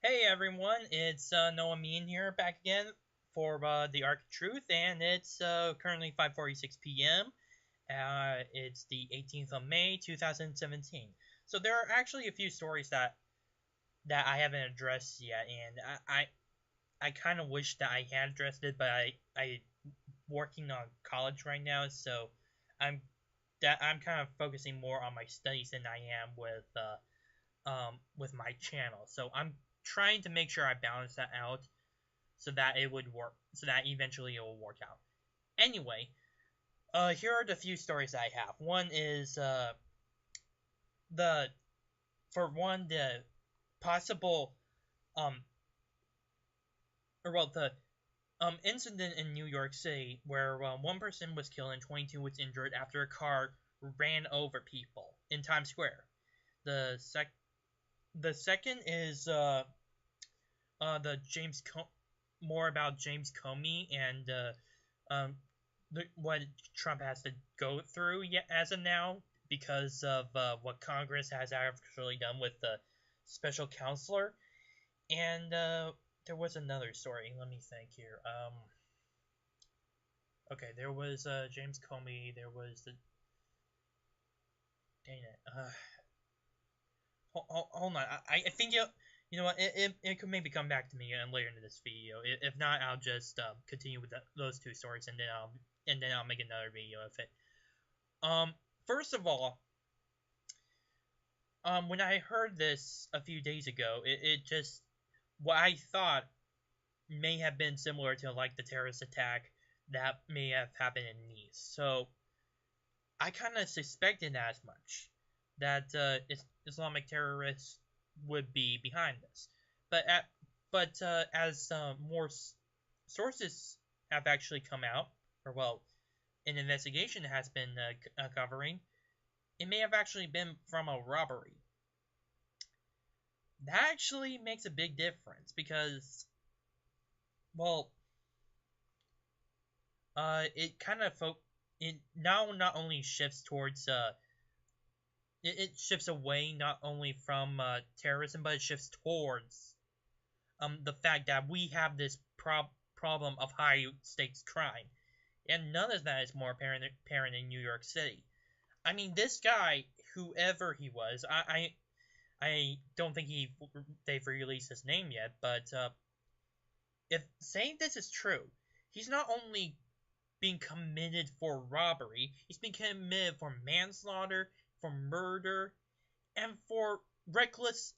Hey everyone, it's Noah Mean here back again for the Arc of Truth, and it's currently 5:46 p.m. It's the 18th of May, 2017. So there are actually a few stories that I haven't addressed yet, and I kind of wish that I had addressed it, but I working on college right now, so I'm I'm kind of focusing more on my studies than I am with my channel. So I'm trying to make sure I balance that out so that it would work, so that eventually it will work out. Anyway, here are the few stories I have. One is the for one the possible um or well the incident in New York City where one person was killed and 22 was injured after a car ran over people in Times Square. The sec the second is the more about James Comey and what Trump has to go through yet as of now because of what Congress has actually done with the special counselor. And there was another story. Let me think here. Okay, there was James Comey. There was the dang it. Hold on. I think you know what? It could maybe come back to me later in this video. If not, I'll just continue with those two stories, and then I'll make another video of it. First of all, when I heard this a few days ago, it just what I thought may have been similar to like the terrorist attack that may have happened in Nice. So I kind of suspected as much that Islamic terrorists would be behind this. But as more sources have actually come out, or well, an investigation has been covering, it may have actually been from a robbery. That actually makes a big difference because, well, it kind of it now not only shifts towards it shifts away not only from terrorism, but it shifts towards the fact that we have this problem of high stakes crime, and none of that is more apparent in New York City. I mean, this guy, whoever he was, I don't think they've released his name yet, but if saying this is true, he's not only being committed for robbery, he's being committed for manslaughter, for murder, and for reckless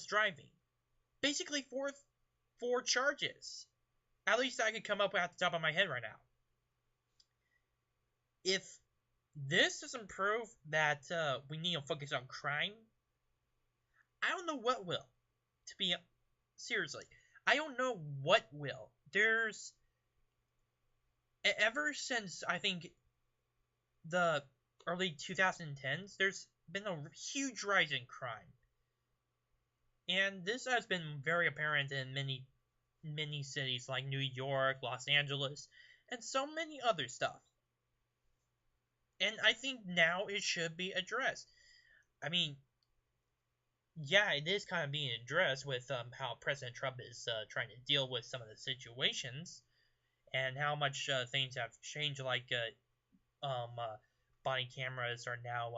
driving. Basically, four charges. At least I could come up with at the top of my head right now. If this doesn't prove that we need to focus on crime, I don't know what will. To be seriously, I don't know what will. There's ever since I think the early 2010s, there's been a huge rise in crime, and this has been very apparent in many cities like New York, Los Angeles, and so many other stuff. And I think now it should be addressed. I mean, yeah, it is kind of being addressed with how President Trump is trying to deal with some of the situations and how much things have changed. Like body cameras are now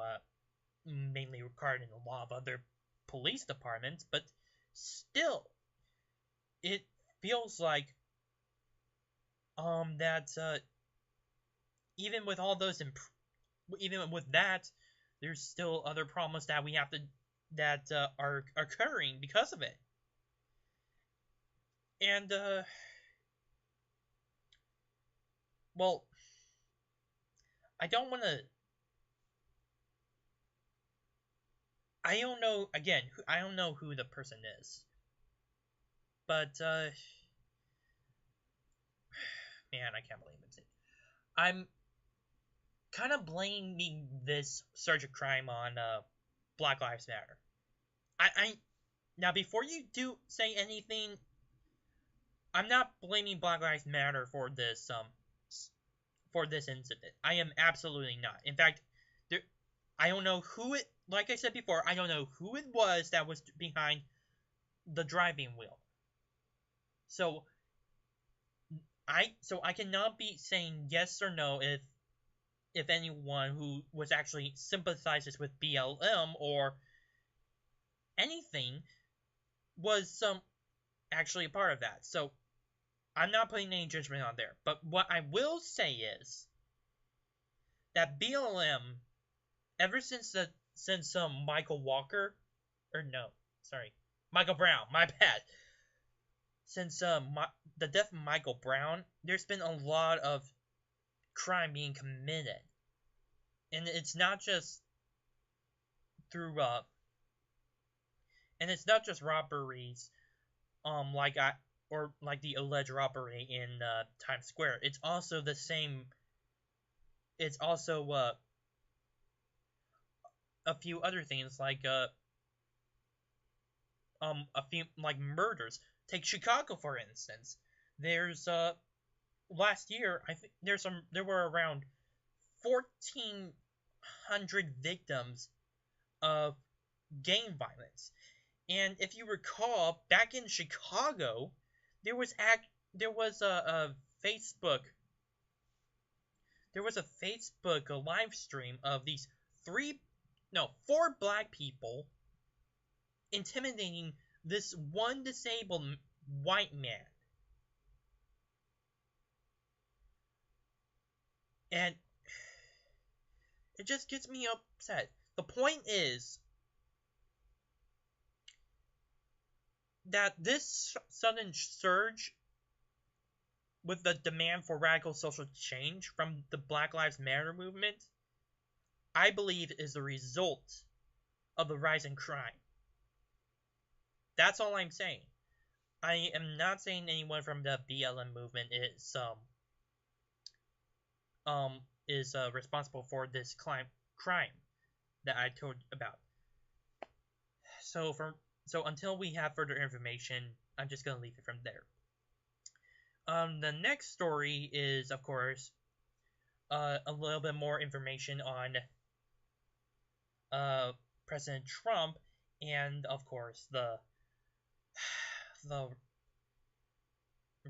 mainly required in a lot of other police departments, but still, it feels like that even with all those even with that, there's still other problems that we have to that are occurring because of it. And well, I don't want to. I don't know. Again, I don't know who the person is, but man, I can't believe it. I'm kind of blaming this surge of crime on Black Lives Matter. I now before you do say anything, I'm not blaming Black Lives Matter for this incident. I am absolutely not. In fact, there I don't know who it. Like I said before, I don't know who it was that was behind the driving wheel. So I cannot be saying yes or no if anyone who was actually sympathizes with BLM or anything was actually a part of that. So I'm not putting any judgment on there. But what I will say is that BLM, ever since Michael Walker, or no, sorry, Michael Brown, my bad. Since the death of Michael Brown, there's been a lot of crime being committed, and it's not just through and it's not just robberies, like the alleged robbery in Times Square. It's also the same. It's also a few other things like a few like murders. Take Chicago for instance. There's last year I think there were around 1,400 victims of gang violence. And if you recall, back in Chicago, there was a Facebook live stream of these four black people intimidating this one disabled white man. And it just gets me upset. The point is that this sudden surge with the demand for radical social change from the Black Lives Matter movement, I believe is the result of the rise in crime. That's all I'm saying. I am not saying anyone from the BLM movement is responsible for this crime that I told about. So until we have further information, I'm just gonna leave it from there. The next story is, of course, a little bit more information on President Trump and, of course, the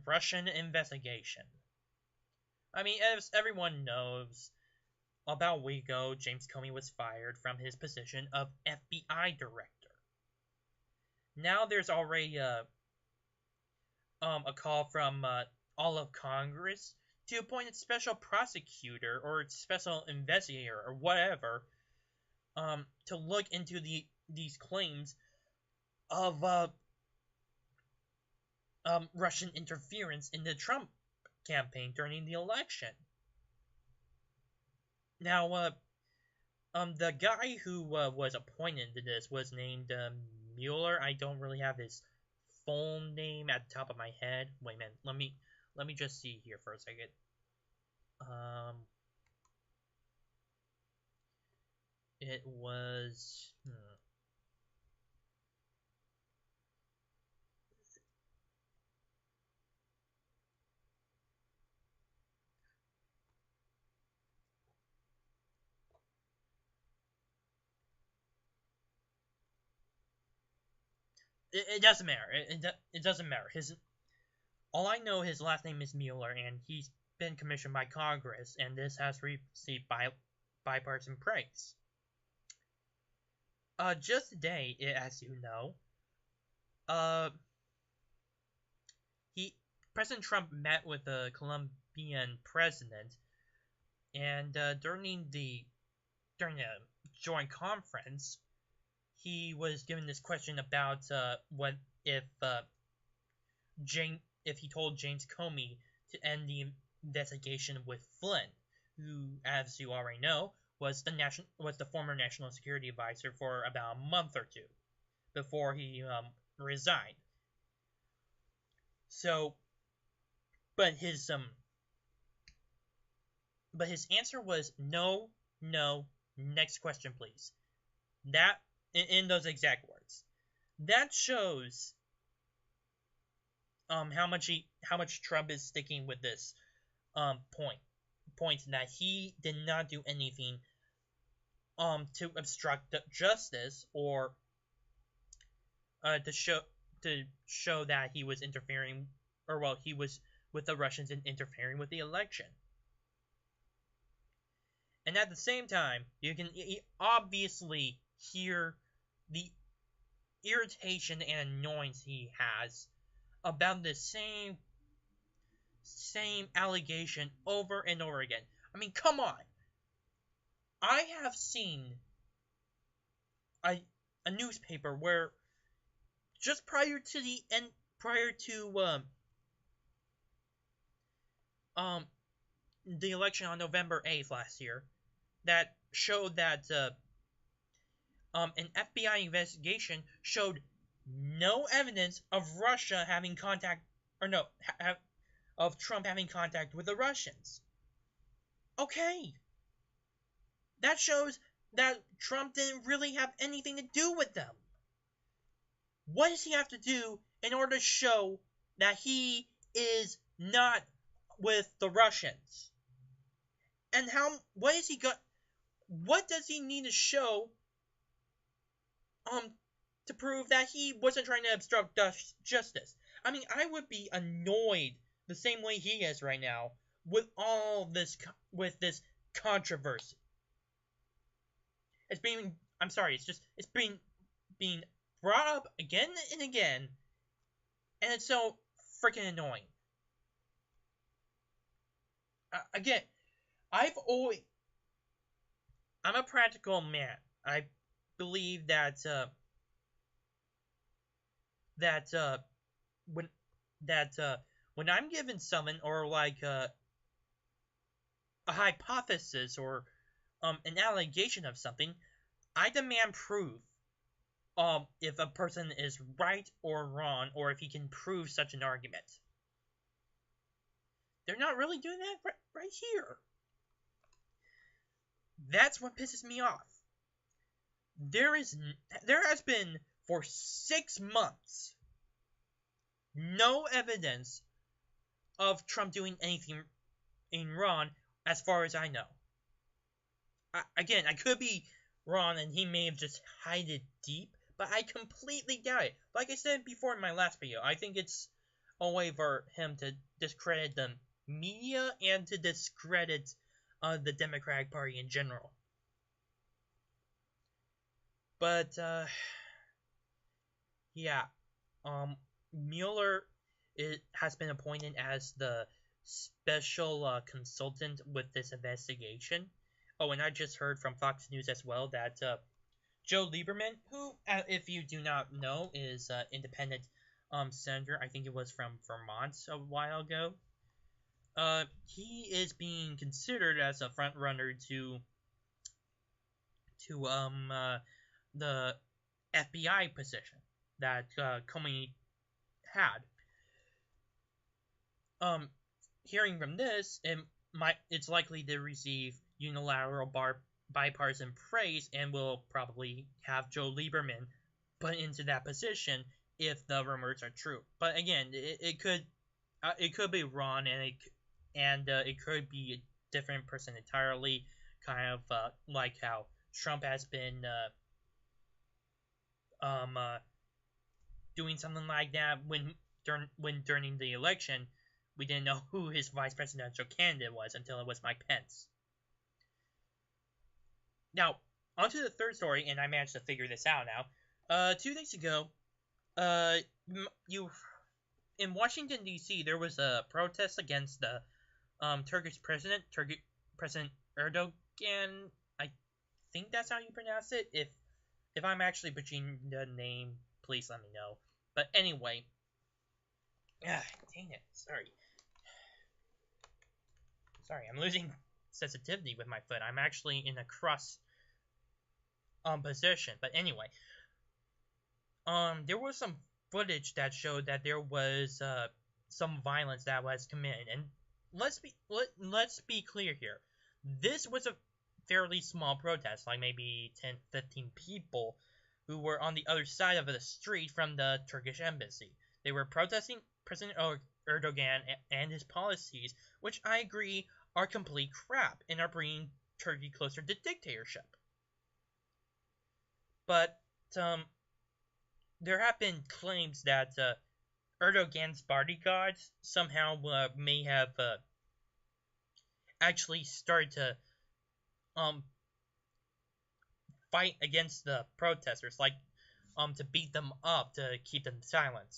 Russian investigation. I mean, as everyone knows, about a week ago, James Comey was fired from his position of FBI director. Now there's already a call from all of Congress to appoint a special prosecutor or special investigator or whatever to look into these claims of Russian interference in the Trump campaign during the election. Now, the guy who was appointed to this was named Mueller. I don't really have his full name at the top of my head. Wait a minute, let me just see here for a second. It was It doesn't matter. It doesn't matter. All I know, his last name is Mueller, and he's been commissioned by Congress, and this has received bipartisan praise. Just today, as you know, President Trump met with the Colombian president, and during the joint conference, he was given this question about what if he told James Comey to end the investigation with Flynn, who, as you already know, was the former national security advisor for about a month or two before he resigned. So, but his answer was no, next question please. That in those exact words. That shows how much Trump is sticking with this point that he did not do anything to obstruct justice or to show to show that he was interfering, or well, he was with the Russians and interfering with the election. And at the same time, you can obviously hear the irritation and annoyance he has about the same allegation over and over again. I mean, come on. I have seen a newspaper where just prior to the election on November 8th last year, that showed that an FBI investigation showed no evidence of Russia having contact, or no, of Trump having contact with the Russians. Okay, that shows that Trump didn't really have anything to do with them. What does he have to do in order to show that he is not with the Russians? And what does he need to show to prove that he wasn't trying to obstruct justice? I mean, I would be annoyed the same way he is right now with all this controversy. It's being brought up again and again, and it's so freaking annoying. Again, I'm a practical man. I believe that when I'm given something, or like a hypothesis, or an allegation of something, I demand proof if a person is right or wrong, or if he can prove such an argument. They're not really doing that right here. That's what pisses me off. There has been for 6 months no evidence of Trump doing anything wrong, as far as I know. Again, I could be wrong, and he may have just hid it deep, but I completely doubt it. Like I said before in my last video, I think it's a way for him to discredit the media and to discredit the Democratic Party in general. But yeah, Mueller has been appointed as the special consultant with this investigation. Oh, and I just heard from Fox News as well that Joe Lieberman, who, if you do not know, is independent senator, I think it was from Vermont a while ago. He is being considered as a front runner to the FBI position that Comey had. Hearing from this, it's likely to receive unilateral bipartisan praise, and will probably have Joe Lieberman put into that position if the rumors are true. But again, it could be wrong, and it could be a different person entirely, kind of like how Trump has been doing something like that when during the election, we didn't know who his vice presidential candidate was until it was Mike Pence. Now, on to the third story, and I managed to figure this out now. 2 days ago, in Washington, D.C., there was a protest against the Turkish President Erdogan. I think that's how you pronounce it. If I'm actually butchering the name, please let me know. But anyway, dang it, sorry, I'm losing sensitivity with my foot. I'm actually in a cross position. But anyway, there was some footage that showed that there was some violence that was committed, and let's be clear here. This was a fairly small protest, like maybe 10-15 people who were on the other side of the street from the Turkish embassy. They were protesting President Erdogan and his policies, which I agree are complete crap and are bringing Turkey closer to dictatorship. But there have been claims that Erdogan's bodyguards somehow may have actually started to um fight against the protesters, like to beat them up to keep them silent.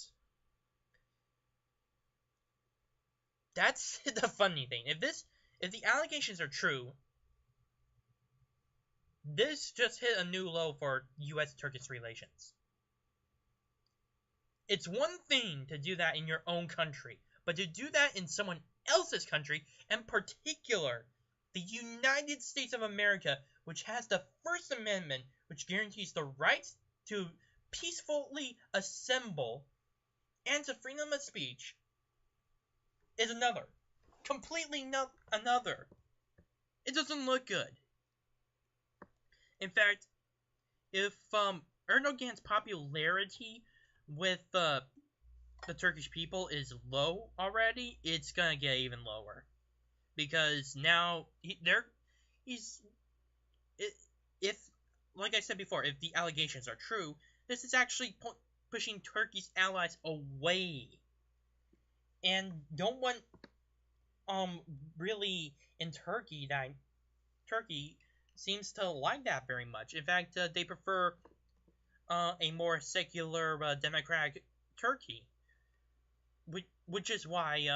That's the funny thing. If the allegations are true, this just hit a new low for U.S.-Turkish relations. It's one thing to do that in your own country, but to do that in someone else's country, in particular, the United States of America, which has the First Amendment, which guarantees the rights to peacefully assemble and to freedom of speech, is another. Completely another. It doesn't look good. In fact, if Erdogan's popularity with the Turkish people is low already, it's gonna get even lower, because now he's if, like I said before, if the allegations are true, this is actually pushing Turkey's allies away, and don't want really in Turkey that Turkey seems to like that very much. In fact, they prefer a more secular, democratic Turkey, which is why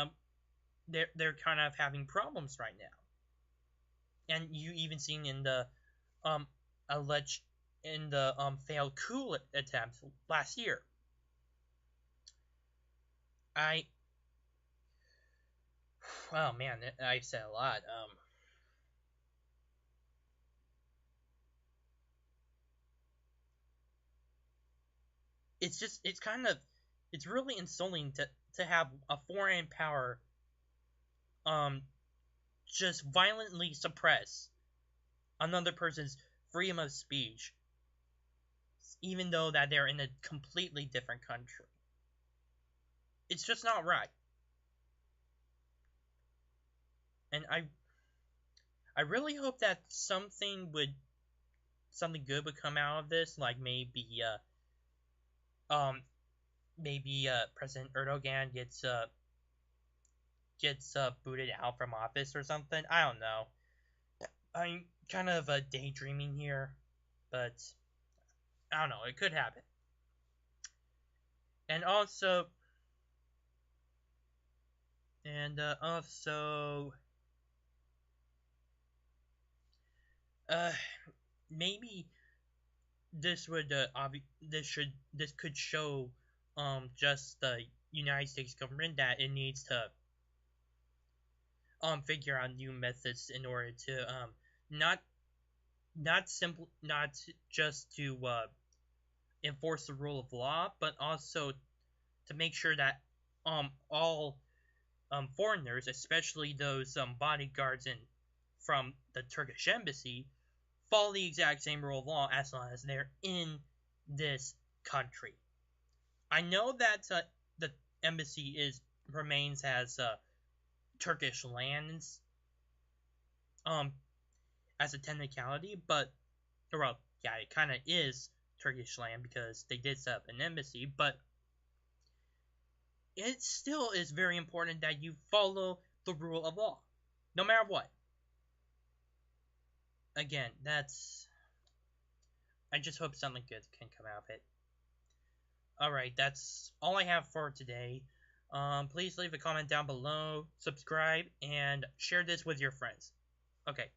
they're kind of having problems right now. And you even seen in the alleged in the failed coup attempts last year. Oh man, I've said a lot. It's really insulting to have a foreign power um just violently suppress another person's freedom of speech, even though that they're in a completely different country. It's just not right. And I really hope that something good would come out of this, like maybe President Erdogan gets booted out from office or something. I don't know. I'm kind of daydreaming here, but I don't know. It could happen. And also, uh, maybe this could show just the United States government that it needs to figure out new methods in order to not not just to enforce the rule of law, but also to make sure that all foreigners, especially those bodyguards from the Turkish embassy, follow the exact same rule of law as long as they're in this country. I know that the embassy remains as Turkish lands as a technicality, but well, yeah, it kind of is Turkish land because they did set up an embassy, but it still is very important that you follow the rule of law, no matter what. Again, I just hope something good can come out of it. Alright, that's all I have for today. Please leave a comment down below, subscribe, and share this with your friends. Okay,